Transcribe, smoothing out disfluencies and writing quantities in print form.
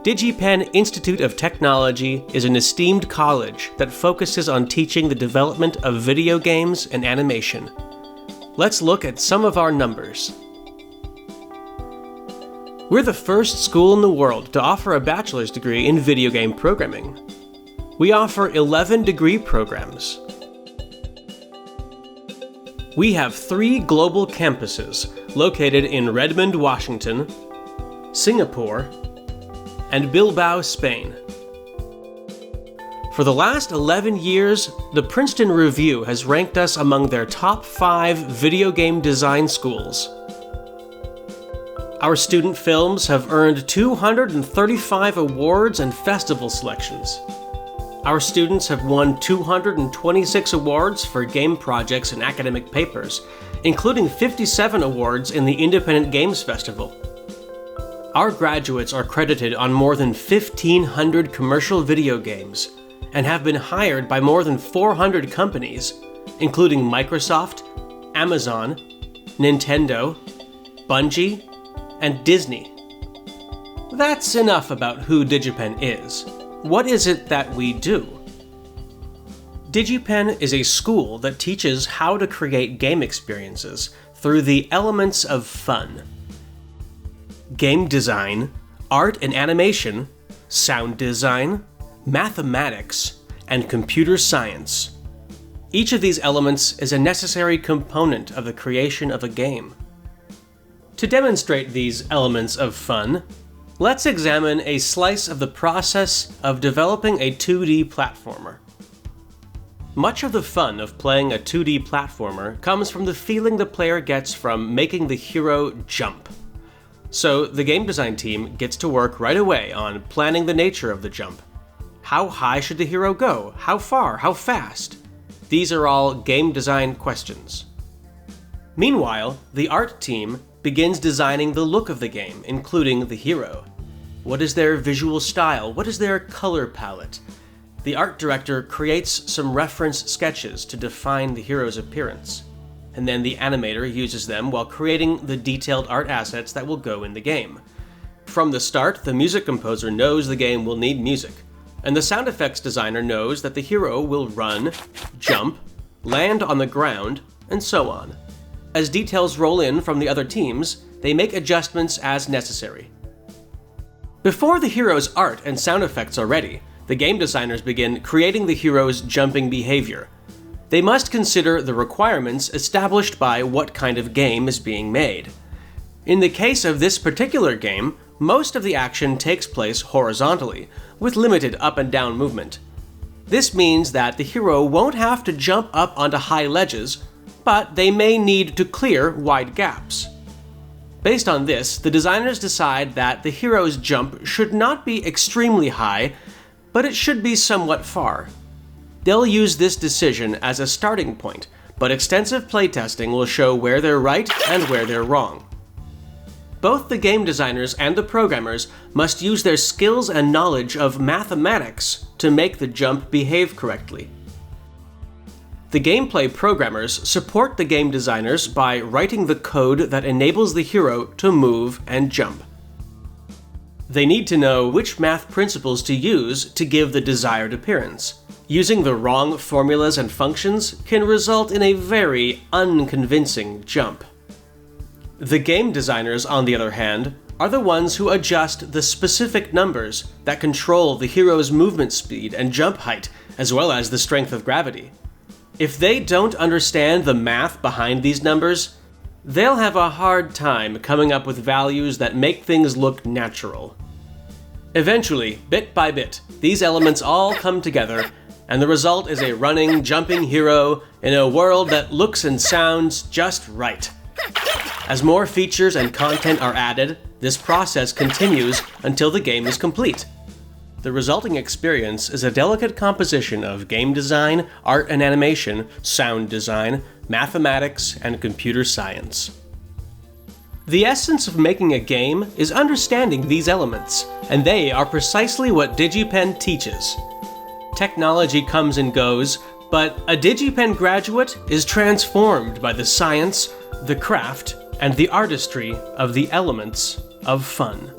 DigiPen Institute of Technology is an esteemed college that focuses on teaching the development of video games and animation. Let's look at some of our numbers. We're the first school in the world to offer a bachelor's degree in video game programming. We offer 11 degree programs. We have 3 global campuses located in Redmond, Washington, Singapore, and Bilbao, Spain. For the last 11 years, the Princeton Review has ranked us among their top 5 video game design schools. Our student films have earned 235 awards and festival selections. Our students have won 226 awards for game projects and academic papers, including 57 awards in the Independent Games Festival. Our graduates are credited on more than 1,500 commercial video games and have been hired by more than 400 companies, including Microsoft, Amazon, Nintendo, Bungie, and Disney. That's enough about who DigiPen is. What is it that we do? DigiPen is a school that teaches how to create game experiences through the elements of fun. Game design, art and animation, sound design, mathematics, and computer science. Each of these elements is a necessary component of the creation of a game. To demonstrate these elements of fun, let's examine a slice of the process of developing a 2D platformer. Much of the fun of playing a 2D platformer comes from the feeling the player gets from making the hero jump. So the game design team gets to work right away on planning the nature of the jump. How high should the hero go? How far? How fast? These are all game design questions. Meanwhile, the art team begins designing the look of the game, including the hero. What is their visual style? What is their color palette? The art director creates some reference sketches to define the hero's appearance, and then the animator uses them while creating the detailed art assets that will go in the game. From the start, the music composer knows the game will need music, and the sound effects designer knows that the hero will run, jump, land on the ground, and so on. As details roll in from the other teams, they make adjustments as necessary. Before the hero's art and sound effects are ready, the game designers begin creating the hero's jumping behavior. They must consider the requirements established by what kind of game is being made. In the case of this particular game, most of the action takes place horizontally, with limited up and down movement. This means that the hero won't have to jump up onto high ledges, but they may need to clear wide gaps. Based on this, the designers decide that the hero's jump should not be extremely high, but it should be somewhat far. They'll use this decision as a starting point, but extensive playtesting will show where they're right and where they're wrong. Both the game designers and the programmers must use their skills and knowledge of mathematics to make the jump behave correctly. The gameplay programmers support the game designers by writing the code that enables the hero to move and jump. They need to know which math principles to use to give the desired appearance. Using the wrong formulas and functions can result in a very unconvincing jump. The game designers, on the other hand, are the ones who adjust the specific numbers that control the hero's movement speed and jump height, as well as the strength of gravity. If they don't understand the math behind these numbers, they'll have a hard time coming up with values that make things look natural. Eventually, bit by bit, these elements all come together, and the result is a running, jumping hero in a world that looks and sounds just right. As more features and content are added, this process continues until the game is complete. The resulting experience is a delicate composition of game design, art and animation, sound design, mathematics, and computer science. The essence of making a game is understanding these elements, and they are precisely what DigiPen teaches. Technology comes and goes, but a DigiPen graduate is transformed by the science, the craft, and the artistry of the elements of fun.